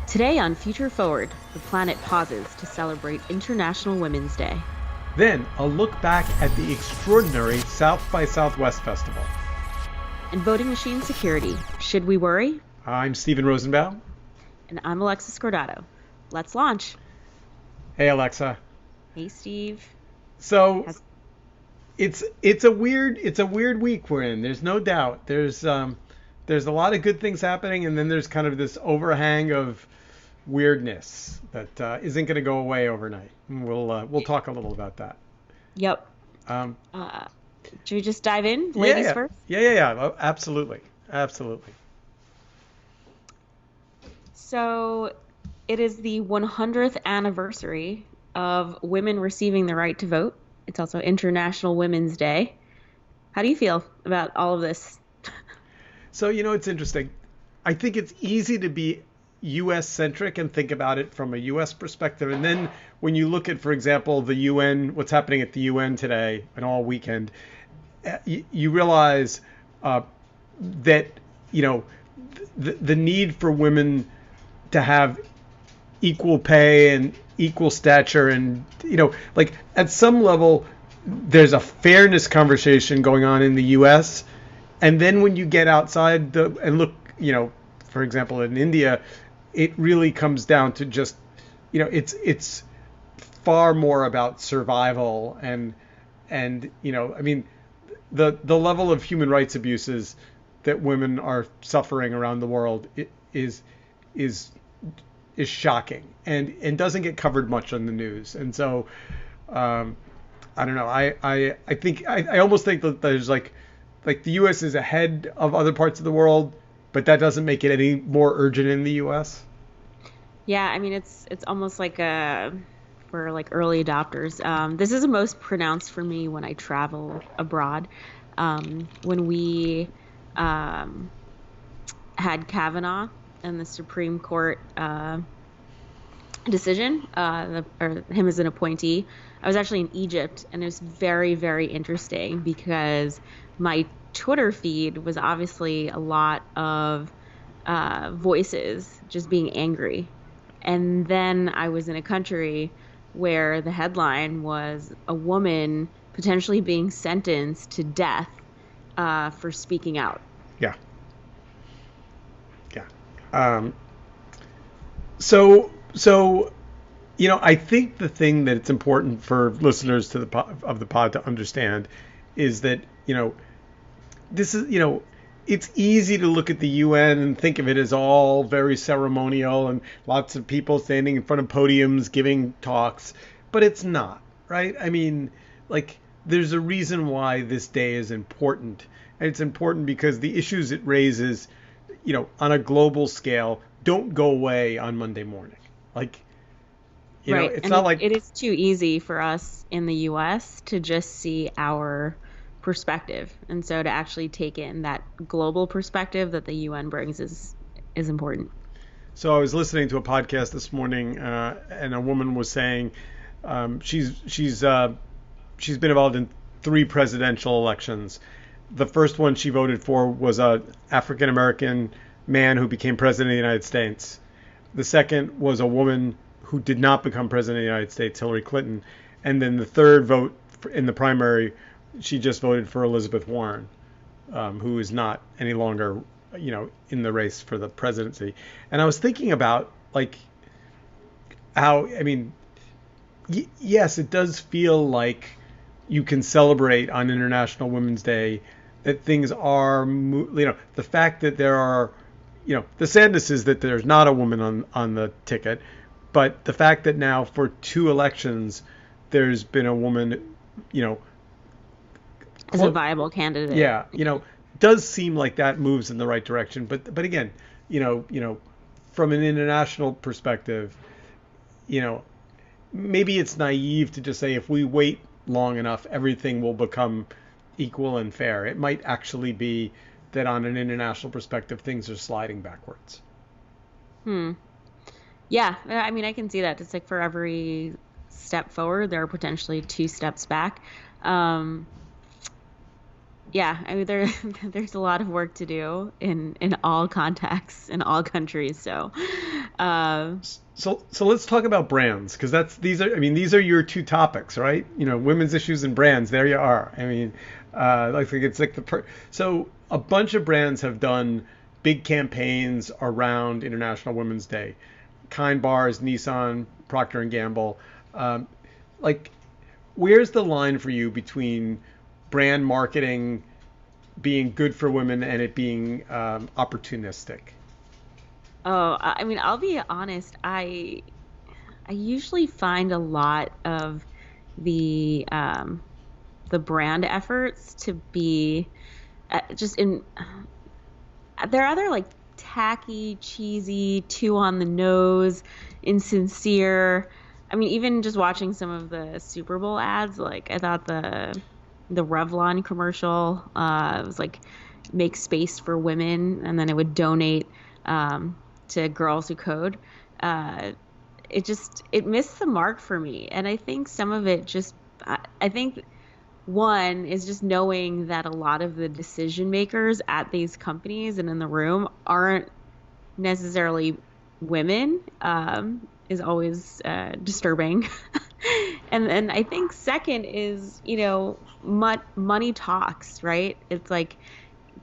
Today on Future Forward, the planet pauses to celebrate International Women's Day. Then, a look back at the extraordinary South by Southwest Festival. And voting machine security. Should we worry? I'm Stephen Rosenbaum. And I'm Alexa Scordato. Let's launch. Hey, Alexa. Hey, Steve. So, it's a weird week we're in. There's no doubt. There's a lot of good things happening, and then there's kind of this overhang of weirdness that isn't going to go away overnight. And we'll talk a little about that. Yep. Should we just dive in, ladies first? Yeah. Absolutely. So, it is the 100th anniversary of women receiving the right to vote. It's also International Women's Day. How do you feel about all of this? So, it's interesting. I think it's easy to be U.S. centric and think about it from a U.S. perspective. And then when you look at, for example, the UN, what's happening at the UN today and all weekend, you realize that, the need for women to have equal pay and equal stature and, like at some level, there's a fairness conversation going on in the U.S. And then when you get outside and look, for example, in India, it really comes down to just, it's far more about survival and the level of human rights abuses that women are suffering around the world is shocking and doesn't get covered much on the news. And so, I don't know. I almost think that there's like the U.S. is ahead of other parts of the world, but that doesn't make it any more urgent in the U.S. Yeah, it's almost like for like early adopters. This is the most pronounced for me when I travel abroad. When we had Kavanaugh and the Supreme Court decision, or him as an appointee, I was actually in Egypt, and it was very, very interesting because my Twitter feed was obviously a lot of voices just being angry. And then I was in a country where the headline was a woman potentially being sentenced to death for speaking out. Yeah. So I think the thing that it's important for listeners to the pod to understand is that this is it's easy to look at the UN and think of it as all very ceremonial and lots of people standing in front of podiums giving talks, but it's not, right? There's a reason why this day is important, and it's important because the issues it raises, on a global scale, don't go away on Monday morning. Right. It's and not like it is too easy for us in the US to just see our perspective. And so to actually take in that global perspective that the UN brings is important. So I was listening to a podcast this morning, and a woman was saying she's been involved in 3 presidential elections. The first one she voted for was a African American man who became president of the United States. The second was a woman who did not become president of the United States, Hillary Clinton. And then the third vote in the primary, she just voted for Elizabeth Warren, who is not any longer, in the race for the presidency. And I was thinking about how, yes, it does feel like you can celebrate on International Women's Day that things are, the fact that there are, the sadness is that there's not a woman on the ticket, but the fact that now for 2 elections there's been a woman, as a viable candidate. Yeah, does seem like that moves in the right direction. But again, from an international perspective, maybe it's naive to just say if we wait long enough, everything will become equal and fair. It might actually be that on an international perspective, things are sliding backwards. Yeah, I can see that. It's like for every step forward, there are potentially 2 steps back. Yeah, I mean there's a lot of work to do in all contexts in all countries. So, uh, So let's talk about brands because that's these are I mean these are your two topics, right? Women's issues and brands. There you are. I mean, like it's like so a bunch of brands have done big campaigns around International Women's Day. Kind Bars, Nissan, Procter and Gamble. Um, like, where's the line for you between brand marketing being good for women and it being opportunistic? oh, I mean, I'll be honest. I usually find a lot of the um the brand efforts to be just in they're either like tacky, cheesy, too on the nose, insincere. I mean, even just watching some of the Super Bowl ads, like I thought the Revlon commercial was like make space for women, and then it would donate to girls who code. Uh, it missed the mark for me, and I think some of it just I think one is just knowing that a lot of the decision makers at these companies and in the room aren't necessarily women, is always disturbing. And then I think second is, money talks, right? It's like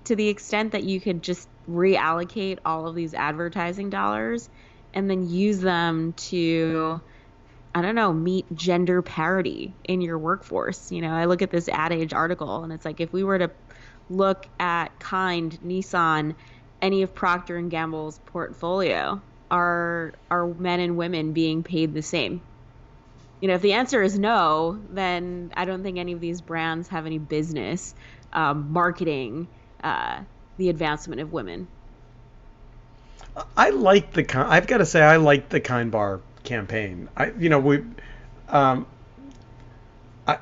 to the extent that you could just reallocate all of these advertising dollars and then use them to, I don't know, meet gender parity in your workforce. I look at this Ad Age article and it's like if we were to look at Kind, Nissan, any of Procter and Gamble's portfolio, are men and women being paid the same? If the answer is no, then I don't think any of these brands have any business marketing uh, the advancement of women. I've got to say I like the Kind Bar campaign. We um, I,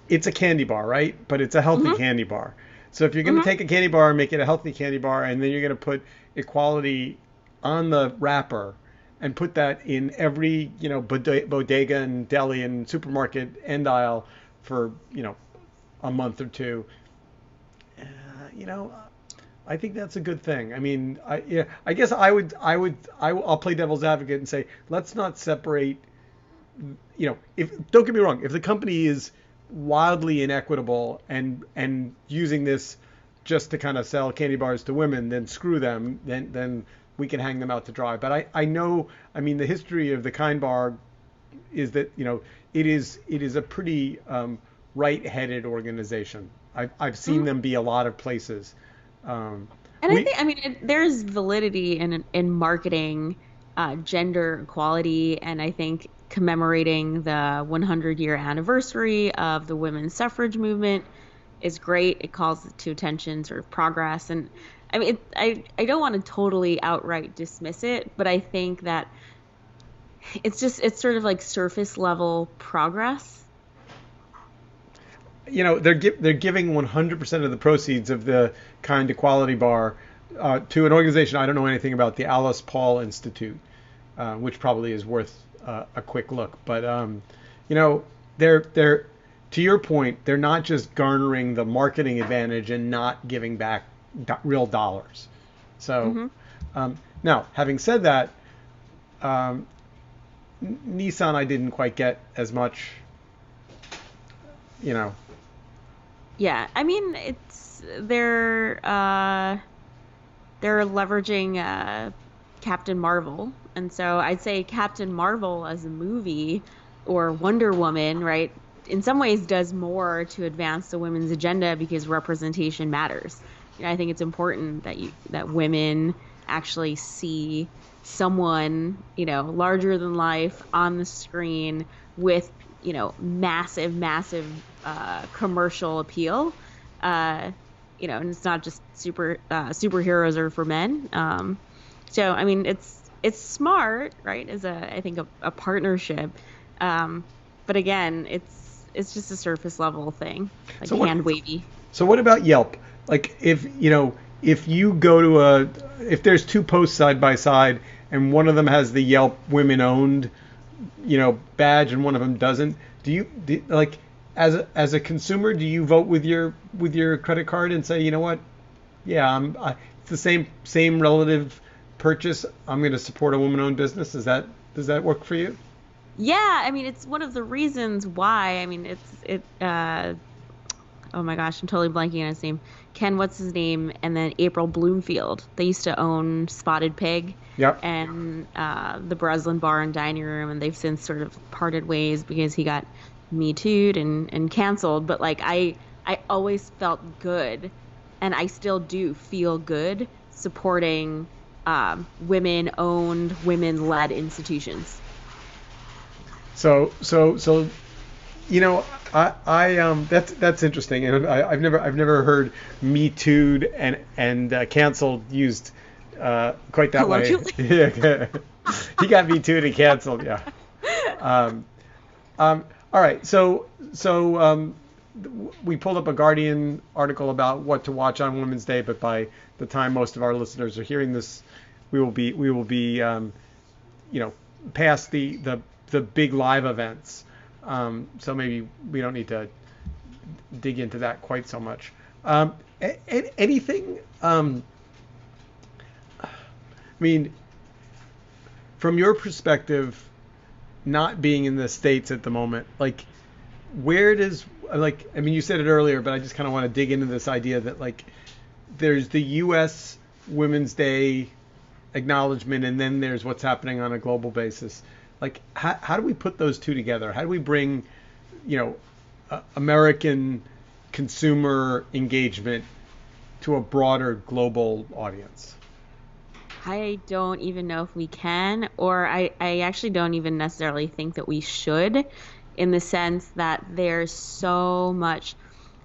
it's a candy bar, right? But it's a healthy Hmm. candy bar. So if you're going to Hmm. take a candy bar and make it a healthy candy bar, and then you're going to put equality on the wrapper and put that in every bodega and deli and supermarket end aisle for a month or two, uh, you know, I think that's a good thing. I mean, I guess I'll play devil's advocate and say let's not separate. If don't get me wrong, if the company is wildly inequitable and using this just to kind of sell candy bars to women, then screw them. Then we can hang them out to dry. But I know, I mean, the history of the Kind Bar is that it is a pretty right-headed organization. I've seen them be a lot of places. Um, And I we think, I mean, there's validity in marketing gender equality, and I think commemorating the 100-year anniversary of the women's suffrage movement is great. It calls to attention sort of progress, and I mean, I don't want to totally outright dismiss it, but I think that it's sort of like surface level progress. they're giving 100% of the proceeds of the Kind Equality Bar to an organization I don't know anything about, the Alice Paul Institute, which probably is worth a quick look. But they're to your point, they're not just garnering the marketing advantage and not giving back real dollars. So Hmm. now, having said that, um, Nissan I didn't quite get as much, you know. Yeah, I mean, they're leveraging Captain Marvel. And so I'd say Captain Marvel as a movie or Wonder Woman, right, in some ways does more to advance the women's agenda because representation matters. I think it's important that women actually see someone, larger than life on the screen with, massive, massive commercial appeal. Uh, and it's not just superheroes are for men. So I mean, it's smart, right? As I think a partnership, um, but again, it's just a surface level thing, like So what? hand wavy. So what about Yelp? Like if you go to if there's two posts side by side and one of them has the Yelp women owned badge and one of them doesn't, like as a consumer, do you vote with your credit card and say, you know what, yeah, it's the same relative purchase. I'm going to support a woman-owned business. Does that work for you? Yeah, I mean, it's one of the reasons why. I mean, oh my gosh, I'm totally blanking on his name. Ken, what's his name? And then April Bloomfield. They used to own Spotted Pig Yep. and the Breslin Bar and Dining Room, and they've since sort of parted ways because he got Me Too'd and canceled. But like I always felt good, and I still do feel good supporting women-owned, women-led institutions. So that's interesting, and I've never heard Me Too'd and canceled used quite that way. Colloquially. Yeah, he got Me Too'd and canceled. Yeah. Um, all right. We pulled up a Guardian article about what to watch on Women's Day, but by the time most of our listeners are hearing this, we will be past the big live events. So maybe we don't need to dig into that quite so much. Anything? I mean, from your perspective, not being in the States at the moment, like, where does, like, I mean, you said it earlier, but I just kind of want to dig into this idea that, like, there's the U.S. Women's Day acknowledgement, and then there's what's happening on a global basis. Like, how do we put those two together? How do we bring, American consumer engagement to a broader global audience? I don't even know if we can, or I actually don't even necessarily think that we should, in the sense that there's so much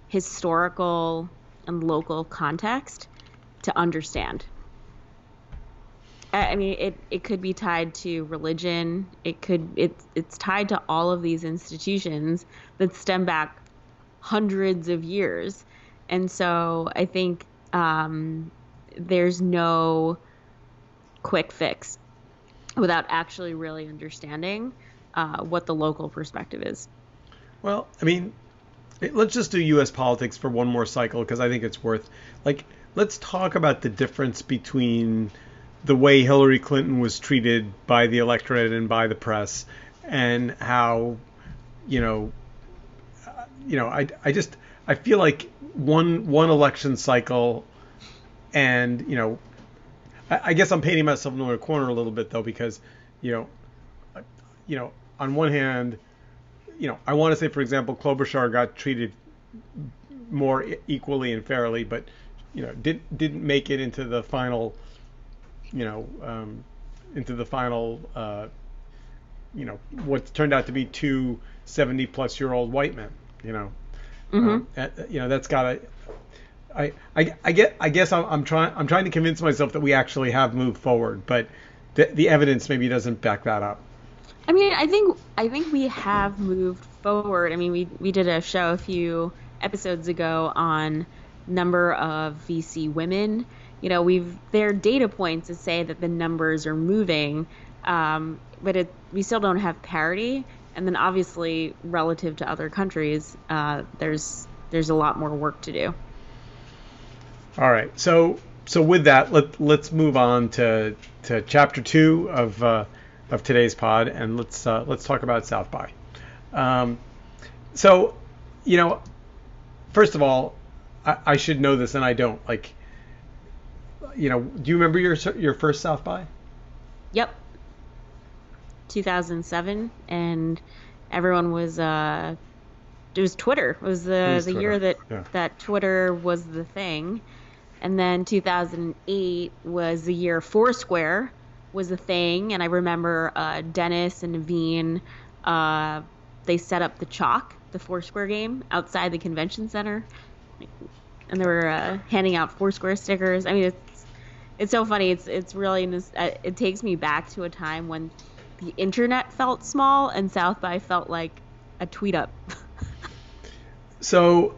historical and local context to understand. I mean, it could be tied to religion. It's tied to all of these institutions that stem back hundreds of years. And so I think there's no quick fix without actually really understanding what the local perspective is. Well, I mean, let's just do U.S. politics for one more cycle, because I think it's worth, like, let's talk about the difference between the way Hillary Clinton was treated by the electorate and by the press, and how, I feel like one election cycle, and I guess I'm painting myself into a corner a little bit, though, because on one hand, I want to say, for example, Klobuchar got treated more equally and fairly, but didn't make it into the final, what turned out to be two 70-plus-year-old white men. Hmm. That's gotta. I guess I'm trying to convince myself that we actually have moved forward, but the evidence maybe doesn't back that up. I mean, I think we have moved forward. I mean, we did a show a few episodes ago on number of VC women. There are data points that say that the numbers are moving, but we still don't have parity. And then obviously, relative to other countries, there's a lot more work to do. All right, so with that, let's move on to chapter 2 of today's pod, and let's talk about South by. So, first of all, I should know this, and I don't. Like, do you remember your first South by? Yep, 2007, and everyone was it was Twitter. It was It was the Twitter. year that Yeah. that Twitter was the thing. And then 2008 was the year Foursquare was the thing. And I remember Dennis and Naveen, they set up the Foursquare game outside the convention center. And they were handing out Foursquare stickers. I mean, it's so funny. It's really, it takes me back to a time when the internet felt small and South by felt like a tweet up. So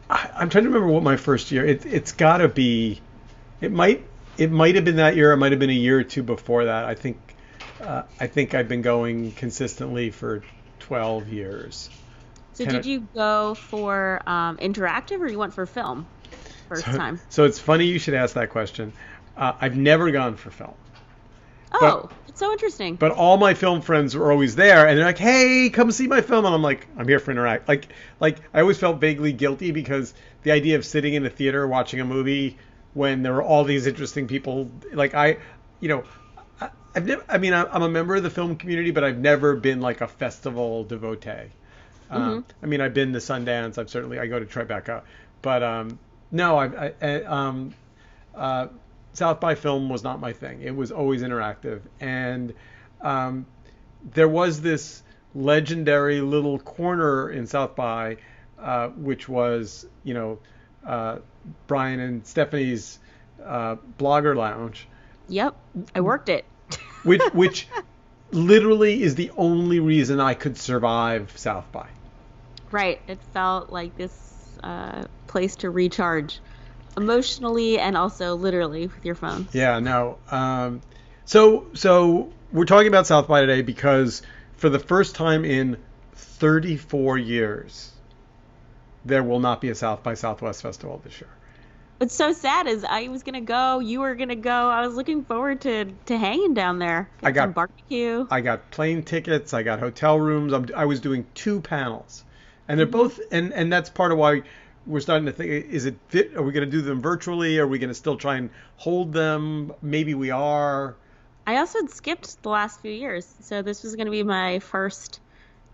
I'm trying to remember what my first year. It's got to be. It might have been that year. It might have been a year or two before that. I think I've been going consistently for 12 years. So 10 did you go for interactive or you went for film first so time? so it's funny you should ask that question. I've never gone for film, but Oh, it's so interesting. but all my film friends were always there, and they're like, "Hey, come see my film," and I'm like, "I'm here for interact." Like I always felt vaguely guilty because the idea of sitting in a theater watching a movie when there were all these interesting people, like you know, I've never. I mean, I'm a member of the film community, but I've never been like a festival devotee. Hmm. I mean, I've been to Sundance. I go to Tribeca, but no, uh, South by Film was not my thing. It was always interactive, and um, there was this legendary little corner in South by, which was uh, Brian and Stephanie's blogger lounge, Yep, I worked it. which literally is the only reason I could survive South by. Right. It felt like this place to recharge emotionally and also literally with your phone. Yeah, no. So we're talking about South by today because for the first time in 34 years, there will not be a South by Southwest festival this year. What's so sad is I was gonna go, you were gonna go. I was looking forward to hanging down there, I get some got barbecue. I got plane tickets, I got hotel rooms. I was doing two panels, and they're Hmm. both, and that's part of why we're starting to think: is it fit? Are we going to do them virtually? Are we going to still try and hold them? Maybe we are. I also had skipped the last few years, so this was gonna be my first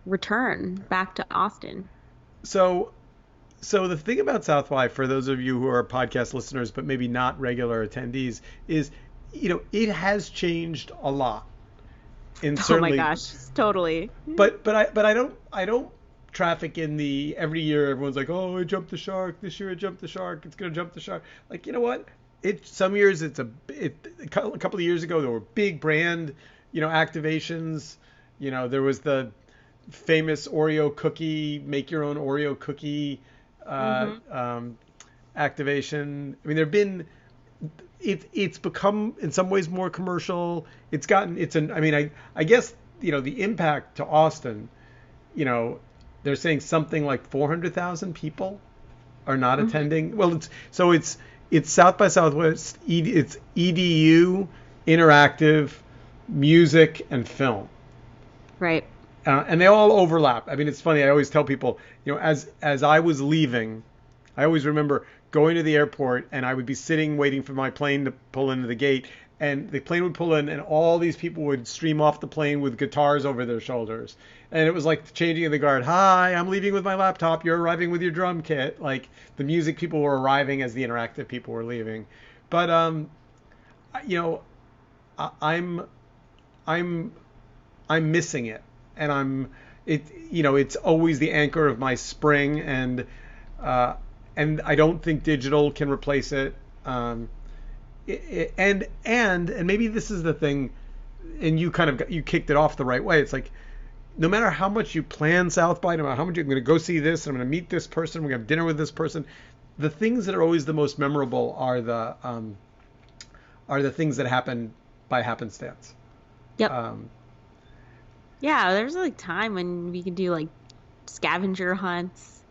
return back to Austin. So So the thing about South by, for those of you who are podcast listeners but maybe not regular attendees, is it has changed a lot. And Oh my certainly, gosh, totally. but I don't traffic in the every year everyone's like, oh, I jumped the shark this year. I jumped the shark. It's gonna jump the shark. Like, you know what? It some years a couple of years ago there were big brand activations. There was the famous Oreo cookie, make your own Oreo cookie uh, Hmm. um, activation. I mean, there've been it's become in some ways more commercial. It's gotten it's an I mean I guess the impact to Austin, you know, they're saying something like 400,000 people are not Hmm. attending. Well, it's South by Southwest. It's EDU, interactive, music, and film. Right. And they all overlap. I mean, it's funny. I always tell people, as I was leaving, I always remember going to the airport, and I would be sitting waiting for my plane to pull into the gate, and the plane would pull in, and all these people would stream off the plane with guitars over their shoulders, and it was like the changing of the guard. Hi, I'm leaving with my laptop. You're arriving with your drum kit. Like the music people were arriving as the interactive people were leaving, but you know, I'm I'm I'm missing it, and it's always the anchor of my spring, uh, and I don't think digital can replace it. And maybe this is the thing, and you kicked it off the right way. It's like no matter how much you plan South by, no matter how much you're going to go see this, I'm going to meet this person, we're going to have dinner with this person. The things that are always the most memorable are the things that happen by happenstance. Yep. Um, Yeah, there's like time when we could do like scavenger hunts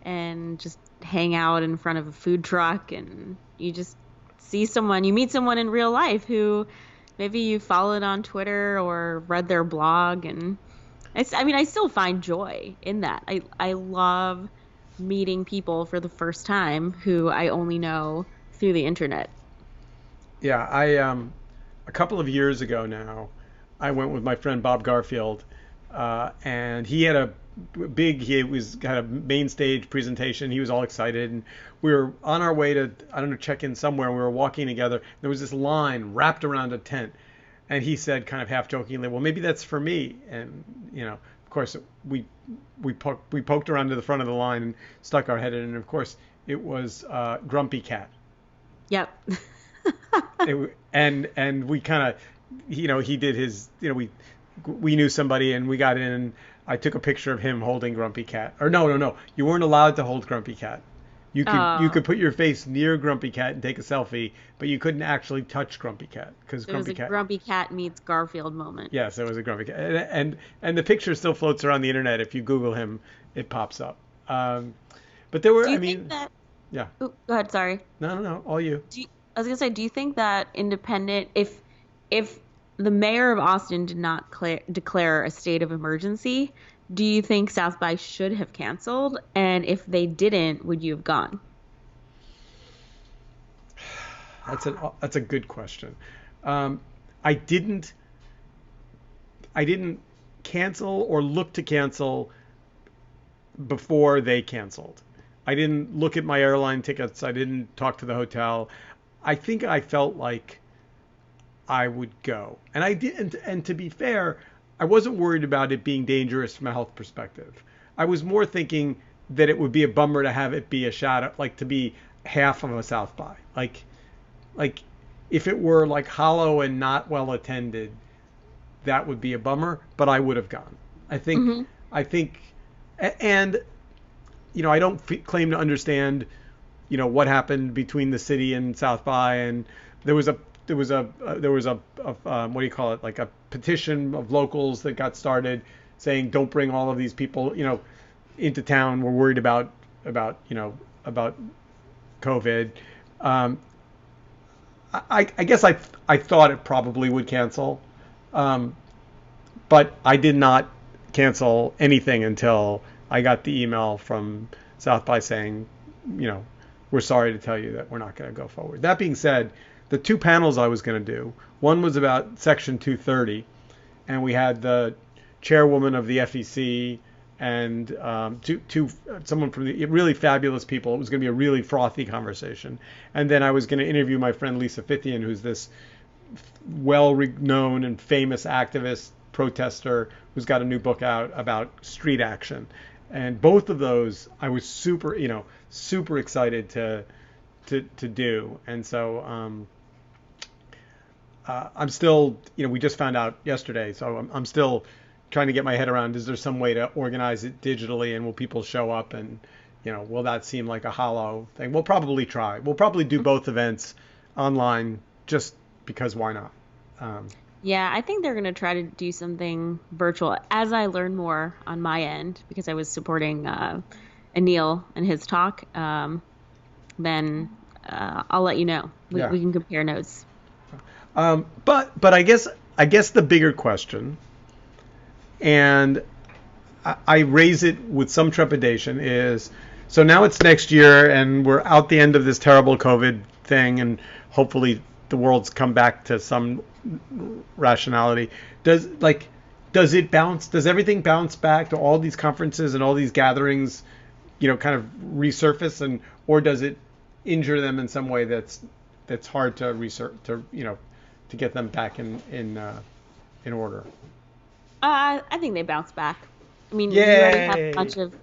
and just hang out in front of a food truck and you just you meet someone in real life who maybe you followed on Twitter or read their blog and I mean I still find joy in that. I love meeting people for the first time who I only know through the internet. Yeah, I a couple of years ago now, I went with my friend Bob Garfield, and he had he was had a main stage presentation. He was all excited, and we were on our way to I don't know check in somewhere. And we were walking together. There was this line wrapped around a tent, and he said kind of half jokingly, "Well, maybe that's for me." And of course, we poked around to the front of the line and stuck our head in, and of course, it was Grumpy Cat. Yep. And we kind of he did his we knew somebody and we got in and I took a picture of him holding Grumpy Cat. Or no, you weren't allowed to hold Grumpy Cat. You could Oh, put your face near Grumpy Cat and take a selfie, but you couldn't actually touch Grumpy Cat because it was Grumpy a Cat. Grumpy Cat meets Garfield moment. Yes, it was a Grumpy Cat, and the picture still floats around the internet if you Google him. it pops up. But there were, Do I you think mean, that, yeah, oh, go ahead, sorry. no, no, no, all you. I was gonna say, do you think that independent, if the mayor of Austin did not declare a state of emergency, do you think South by should have canceled? And if they didn't, would you have gone? That's a good question. Um, I didn't I didn't cancel or look to cancel before they canceled. I didn't look at my airline tickets. I didn't talk to the hotel. I think I felt like I would go. And I did, and to be fair, I wasn't worried about it being dangerous from a health perspective. I was more thinking that it would be a bummer to have it be a shadow, like to be half of a South by. Like if it were like hollow and not well attended, that would be a bummer, but I would have gone. I think Hmm. I think and I don't claim to understand, what happened between the city and South by, and there was a what do you call it, like a petition of locals that got started saying don't bring all of these people, into town. We're worried about COVID. Um, I guess I thought it probably would cancel, um, but I did not cancel anything until I got the email from South by saying, you know, we're sorry to tell you that we're not going to go forward. That being said, the two panels I was going to do, one was about Section 230, and we had the chairwoman of the FEC and someone from the really fabulous people. It was going to be a really frothy conversation. And then I was going to interview my friend Lisa Fithian, who's this well-known and famous activist protester who's got a new book out about street action. And both of those I was super excited to do. And so I'm still, we just found out yesterday, so I'm still trying to get my head around, is there some way to organize it digitally, and will people show up, and, will that seem like a hollow thing? We'll probably try. We'll probably do both events online just because why not? Um, Yeah, I think they're going to try to do something virtual as I learn more on my end because I was supporting Anil and his talk. Then I'll let you know. yeah. We can compare notes. But I guess the bigger question, and I raise it with some trepidation, is so now it's next year and we're out the end of this terrible COVID thing, and hopefully the world's come back to some rationality. Does it bounce? Does everything bounce back to all these conferences and all these gatherings, kind of resurface, and or does it injure them in some way that's hard to research to get them back in order? I think they bounce back. I mean, you already have a Yay! bunch of,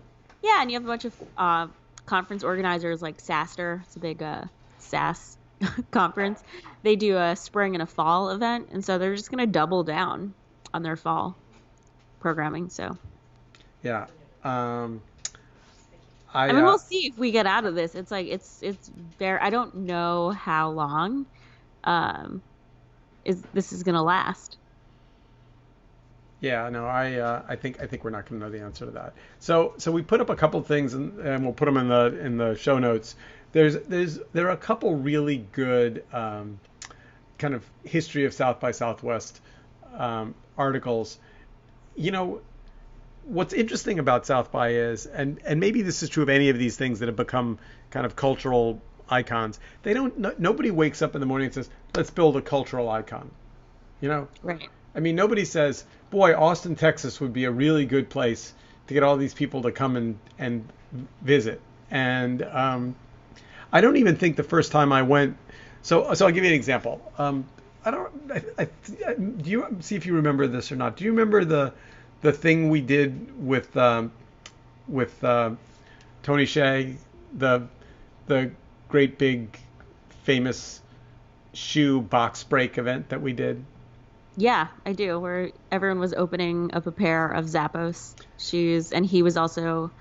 yeah, and you have a bunch of conference organizers like SaaStr. It's a big SaaS conference. They do a spring and a fall event, and so they're just going to double down on their fall programming. So, Yeah. Um, I I mean, we'll see if we get out of this. It's like it's very. I don't know how long um is this is going to last. Yeah, no, I think we're not going to know the answer to that. So we put up a couple things, and we'll put them in the show notes. There are a couple really good kind of history of South by Southwest articles. You know, what's interesting about South by is, and maybe this is true of any of these things that have become kind of cultural icons. They don't. No, nobody wakes up in the morning and says, "Let's build a cultural icon." You know, Right. I mean, nobody says, "Boy, Austin, Texas would be a really good place to get all these people to come and visit." And I don't even think the first time I went. So I'll give you an example. I don't. Do you see if you remember this or not? Do you remember the thing we did with Tony Hsieh, the great big famous shoe box break event that we did? Yeah, I do. Where everyone was opening up a pair of Zappos shoes, and he was also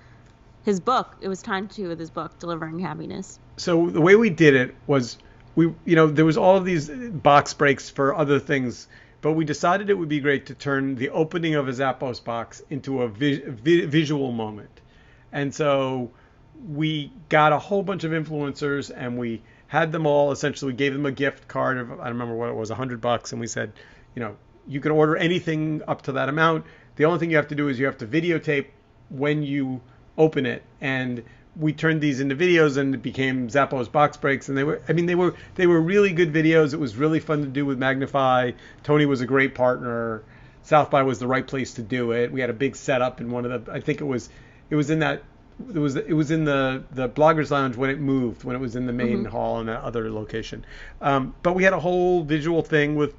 his book. It was time to with his book, Delivering Happiness. So the way we did it was there was all of these box breaks for other things, but we decided it would be great to turn the opening of a Zappos box into a visual moment. And so we got a whole bunch of influencers, and we had them all. Essentially, we gave them a gift card of, I don't remember what it was, $100, and we said, you can order anything up to that amount. The only thing you have to do is you have to videotape when you open it. And we turned these into videos, and it became Zappos box breaks. And they were really good videos. It was really fun to do with Magnify. Tony was a great partner. South by was the right place to do it. We had a big setup in one of the, I think it was in that, it was in the bloggers lounge when it moved, when it was in the main hall in that other location. But we had a whole visual thing with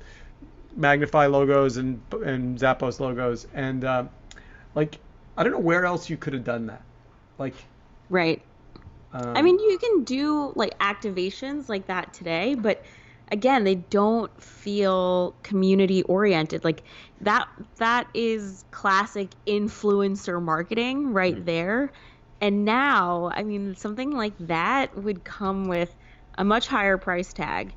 Magnify logos and Zappos logos, and I don't know where else you could have done that. Like, Right. I mean, you can do like activations like that today, but again, they don't feel community oriented. Like that is classic influencer marketing right there. And now, I mean, something like that would come with a much higher price tag.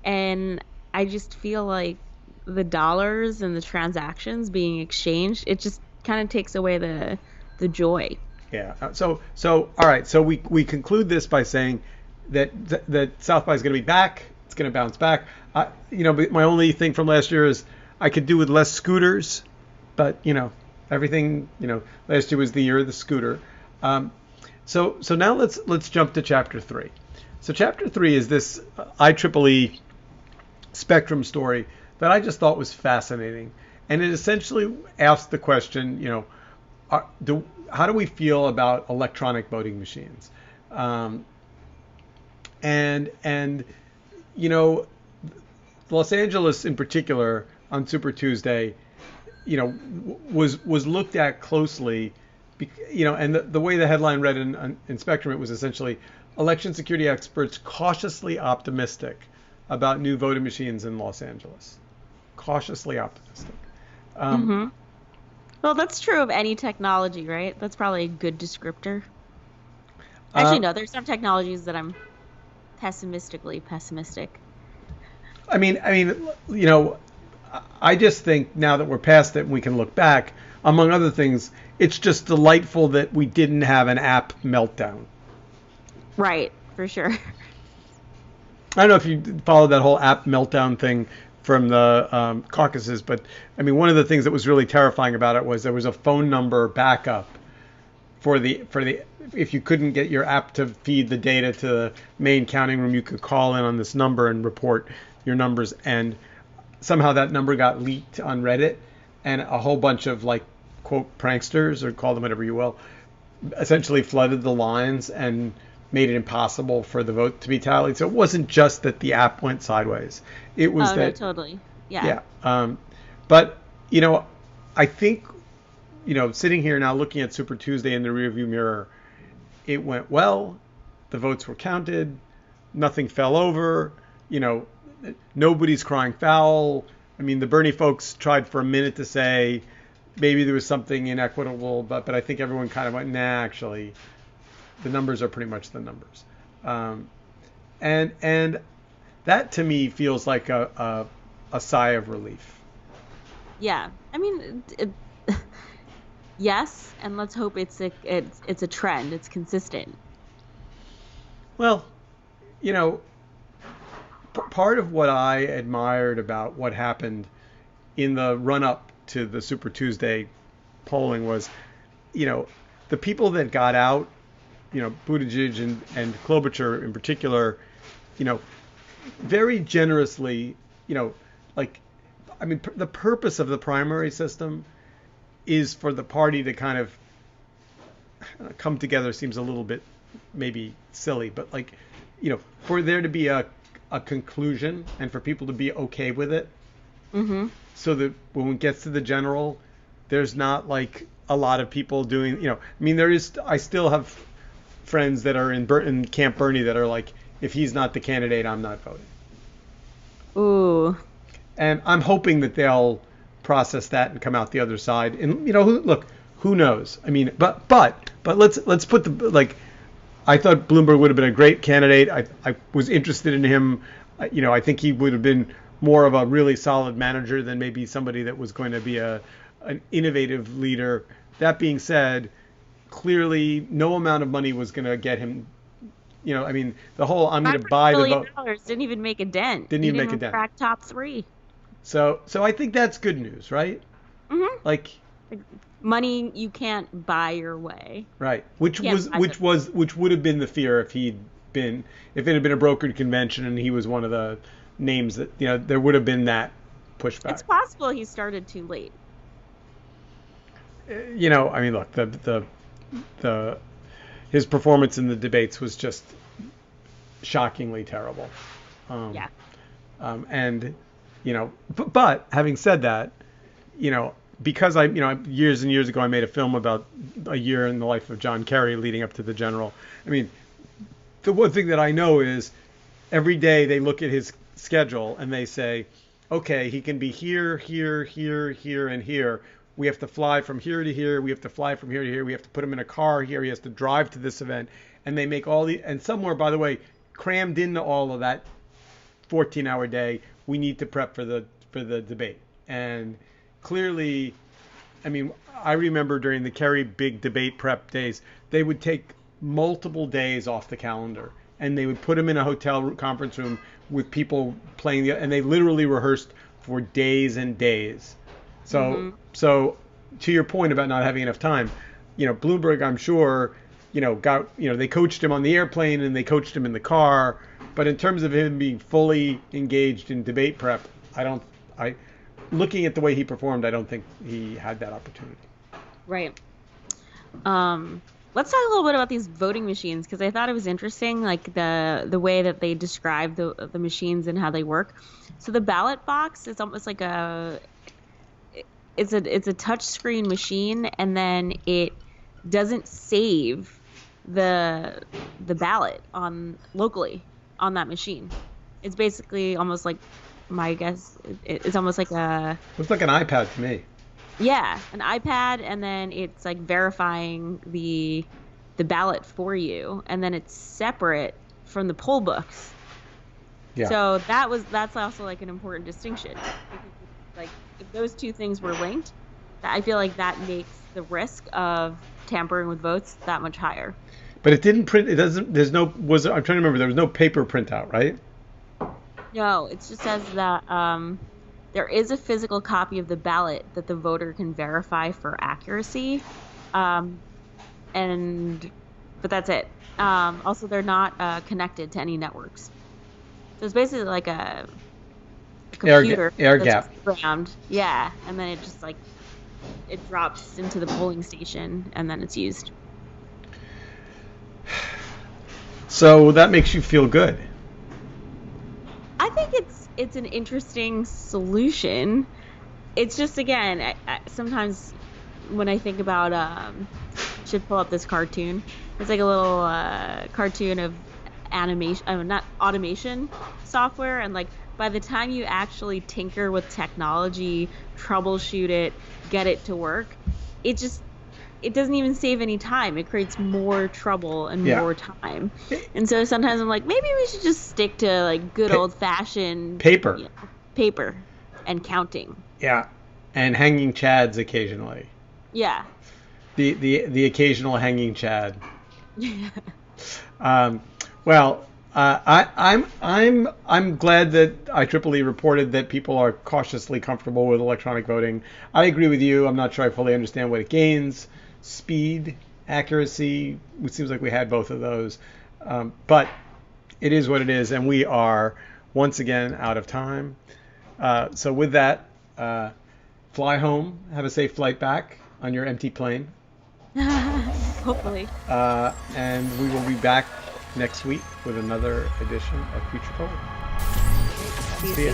And I just feel like the dollars and the transactions being exchanged, it just kind of takes away the joy. yeah. So all right. So we conclude this by saying that South by is going to be back. It's going to bounce back. But my only thing from last year is I could do with less scooters, but everything. Last year was the year of the scooter. So now let's jump to chapter 3. So chapter 3 is this IEEE Spectrum story that I just thought was fascinating, and it essentially asked the question, how do we feel about electronic voting machines? And Los Angeles in particular on Super Tuesday, was looked at closely, and the way the headline read in Spectrum, it was essentially election security experts cautiously optimistic about new voting machines in Los Angeles. Cautiously optimistic. hmm Well, that's true of any technology, right? That's probably a good descriptor. Actually, Uh, no, there's some technologies that I'm pessimistically pessimistic. I mean, I just think now that we're past it and we can look back, among other things, it's just delightful that we didn't have an app meltdown. Right, for sure. I don't know if you followed that whole app meltdown thing from the caucuses, but I mean, one of the things that was really terrifying about it was there was a phone number backup for the if you couldn't get your app to feed the data to the main counting room, you could call in on this number and report your numbers. And somehow that number got leaked on Reddit, and a whole bunch of like quote pranksters, or call them whatever you will, essentially flooded the lines and made it impossible for the vote to be tallied. So it wasn't just that the app went sideways; it was Oh, no, that, totally. Yeah. yeah. But I think sitting here now looking at Super Tuesday in the rearview mirror, it went well. The votes were counted. Nothing fell over. You know, Nobody's crying foul. I mean, the Bernie folks tried for a minute to say maybe there was something inequitable, but I think everyone kind of went, nah, actually, the numbers are pretty much the numbers. Um, and that to me feels like a sigh of relief. Yeah. I mean, yes, and let's hope it's a trend. It's consistent. Well, you know, part of what I admired about what happened in the run up to the Super Tuesday polling was, you know, the people that got out, Buttigieg and Klobuchar in particular, you know, very generously, you know, like, I mean, the purpose of the primary system is for the party to kind of come together. Seems a little bit maybe silly, but like, for there to be a conclusion and for people to be okay with it, Mm-hmm. so that when it gets to the general, there's not like a lot of people doing, I mean, I still have friends that are in Camp Bernie that are like, if he's not the candidate, I'm not voting. Ooh. And I'm hoping that they'll process that and come out the other side. And look, who knows? I mean, but let's put the like. I thought Bloomberg would have been a great candidate. I was interested in him. I think he would have been more of a really solid manager than maybe somebody that was going to be an innovative leader. That being said, clearly no amount of money was going to get him. I mean, the whole I'm going to $500 buy the billion vote didn't even make a dent. didn't He even didn't make a even dent. crack top three. So I think that's good news, right? Hmm. Like, Like, money you can't buy your way. right, You can't buy the which would have been the fear if it had been a brokered convention and he was one of the names that there would have been that pushback. It's possible he started too late. I mean, look, the his performance in the debates was just shockingly terrible. Um, Yeah. and but having said that, because years and years ago I made a film about a year in the life of John Kerry leading up to the general. I mean, the one thing that I know is every day they look at his schedule and they say, okay, he can be here, here, here, here, and here. We have to fly from here to here. We have to fly from here to here. We have to put him in a car here. He has to drive to this event. And they make and somewhere, by the way, crammed into all of that 14-hour day, we need to prep for the debate. And clearly, I mean, I remember during the Kerry big debate prep days, they would take multiple days off the calendar and they would put him in a hotel conference room with people playing and they literally rehearsed for days and days. So to your point about not having enough time, Bloomberg, I'm sure, they coached him on the airplane and they coached him in the car, but in terms of him being fully engaged in debate prep, looking at the way he performed, I don't think he had that opportunity. Right. Let's talk a little bit about these voting machines because I thought it was interesting, like the way that they describe the machines and how they work. So the ballot box is almost like it's a touch screen machine, and then it doesn't save the ballot locally on that machine. It's basically almost like, my guess, it's almost like looks like an iPad to me. Yeah, an iPad, and then it's like verifying the ballot for you, and then it's separate from the poll books. Yeah. So that's also like an important distinction. Because, like, if those two things were linked, I feel like that makes the risk of tampering with votes that much higher. But it didn't print. It doesn't. I'm trying to remember. There was no paper printout, right? No, it just says that there is a physical copy of the ballot that the voter can verify for accuracy, but that's it. Also, they're not connected to any networks, so it's basically like a computer air gap. Programmed. Yeah, and then it just it drops into the polling station, and then it's used. So that makes you feel good. I think it's an interesting solution. It's just, again, I sometimes when I think about should pull up this cartoon. It's like a little cartoon of animation, not automation software, and like by the time you actually tinker with technology, troubleshoot it, get it to work, it doesn't even save any time. It creates more trouble and more time. And so sometimes I'm like, maybe we should just stick to like good old-fashioned paper. Paper and counting. Yeah. And hanging chads occasionally. Yeah. The occasional hanging chad. I'm glad that IEEE reported that people are cautiously comfortable with electronic voting. I agree with you. I'm not sure I fully understand what it gains. Speed, accuracy. It seems like we had both of those. But it is what it is, and we are once again out of time. So with that, fly home. Have a safe flight back on your empty plane. Hopefully. And we will be back next week with another edition of Future Forward. See ya.